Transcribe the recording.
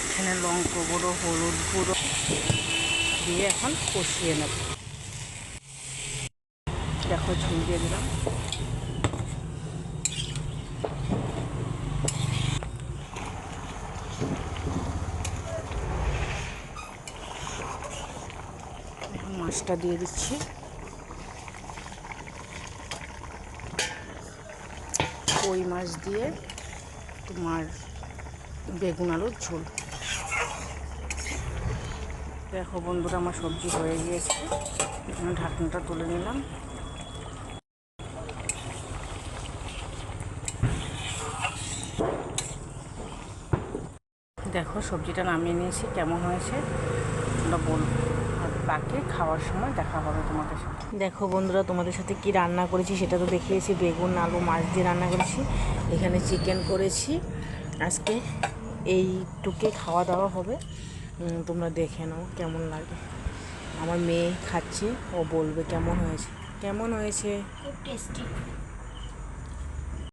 এখানে লঙ্কা গুঁড়ো, হলুদ গুঁড়ো দিয়ে এখন কষিয়ে নেব। দেখো ঝুল দিয়ে দিলাম। এখন মাছটা দিয়ে দিচ্ছি। কই মাছ দিয়ে তোমার বেগুন আলুর ঝোল। দেখো বন্ধুরা, আমার সবজি হয়ে গিয়েছে। এখানে ঢাকনাটা তুলে নিলাম। দেখো সবজিটা নামিয়ে নিয়েছি, কেমন হয়েছে তোমরা বলবো। আর বাকি খাওয়ার সময় দেখা হবে তোমাদের সাথে। দেখো বন্ধুরা, তোমাদের সাথে কি রান্না করেছি সেটা তো দেখিয়েছি। বেগুন আলু মাছ দিয়ে রান্না করেছি। এখানে চিকেন করেছি। আজকে এইটুকে খাওয়া দাওয়া হবে। তোমরা দেখে নাও কেমন লাগে। আমার মেয়ে খাচ্ছে, ও বলবে কেমন হয়েছে। কেমন হয়েছে? খুব টেস্টি।